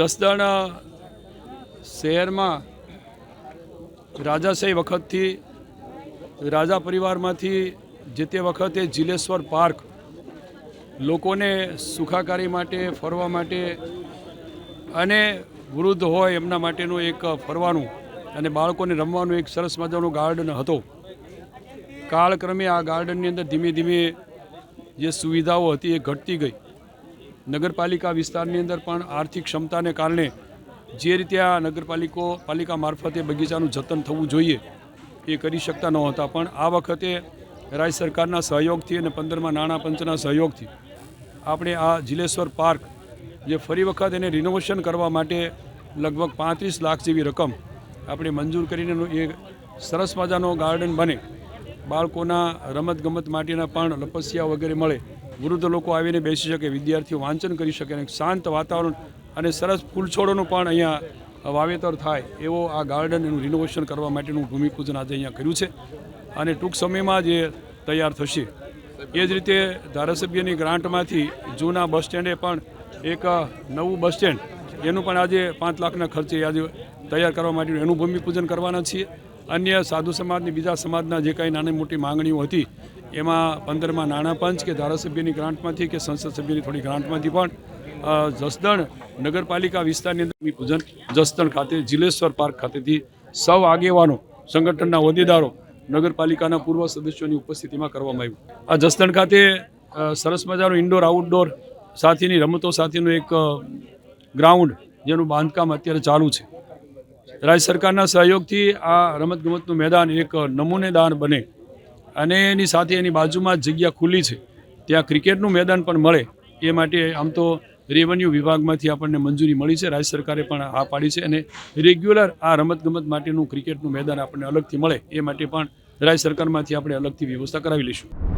જસદણ શહેરમાં રાજાશાહી વખતથી રાજા પરિવારમાંથી જે તે વખતે જીલેશ્વર પાર્ક લોકોને સુખાકારી માટે ફરવા માટે અને વૃદ્ધ હોય એમના માટેનું એક ફરવાનું અને બાળકોને રમવાનું એક સરસ મજાનું ગાર્ડન હતો. કાળક્રમે આ ગાર્ડનની અંદર ધીમે ધીમે જે સુવિધાઓ હતી એ ઘટતી ગઈ. નગરપાલિકા વિસ્તારની અંદર પણ આર્થિક ક્ષમતાને કારણે જે રીતે આ પાલિકા મારફતે બગીચાનું જતન થવું જોઈએ એ કરી શકતા નહોતા. પણ આ વખતે રાજ્ય સરકારના સહયોગથી અને 15મા નાણાં પંચના સહયોગથી આપણે આ જીલેશ્વર પાર્ક જે ફરી વખત એને રિનોવેશન કરવા માટે લગભગ 35 લાખ જેવી રકમ આપણે મંજૂર કરીને એ સરસ મજાનો ગાર્ડન બને, બાળકોના રમતગમત માટેના પણ લપસ્યા વગેરે મળે, વૃદ્ધ લોકો આવીને બેસી શકે, વિદ્યાર્થીઓ વાંચન કરી શકે અને શાંત વાતાવરણ અને સરસ ફૂલછોડોનું પણ અહીંયા વાવેતર થાય એવો આ ગાર્ડન એનું રિનોવેશન કરવા માટેનું ભૂમિપૂજન આજે અહીંયા કર્યું છે અને ટૂંક સમયમાં જે તૈયાર થશે. એ જ રીતે ધારાસભ્યની ગ્રાન્ટમાંથી જૂના બસ સ્ટેન્ડે પણ એક નવું બસ સ્ટેન્ડ એનું પણ આજે 5 લાખના ખર્ચે આજે તૈયાર કરવા માટેનું એનું ભૂમિપૂજન કરવાના છીએ. અન્ય સાધુ સમાજની બીજા સમાજના જે કાંઈ નાની મોટી માંગણીઓ હતી એમાં 15મા નાણાં પંચ કે ધારાસભ્યની ગ્રાન્ટમાંથી કે સંસદ સભ્યની થોડી ગ્રાન્ટમાંથી પણ જસદણ નગરપાલિકા વિસ્તારની અંદર ભૂમિપૂજન જસદણ ખાતે જીલેશ્વર પાર્ક ખાતેથી સૌ આગેવાનો, સંગઠનના હોદ્દેદારો, નગરપાલિકાના પૂર્વ સદસ્યોની ઉપસ્થિતિમાં કરવામાં આવ્યું. આ જસદણ ખાતે સરસ મજાનું ઇન્ડોર આઉટડોર સાથેની રમતો સાથેનું એક ગ્રાઉન્ડ જેનું બાંધકામ અત્યારે ચાલુ છે. રાજ્ય સરકારના સહયોગથી આ રમતગમતનું મેદાન એક નમૂનેદાર બને અને એની સાથે એની બાજુમાં જ જગ્યા ખુલ્લી છે, ત્યાં ક્રિકેટનું મેદાન પણ મળે એ માટે આમ તો રેવન્યુ વિભાગમાંથી આપણને મંજૂરી મળી છે, રાજ્ય સરકારે પણ આ પાડી છે અને રેગ્યુલર આ રમતગમત માટેનું ક્રિકેટનું મેદાન આપણને અલગથી મળે એ માટે પણ રાજ્ય સરકારમાંથી આપણે અલગથી વ્યવસ્થા કરાવી લઈશું.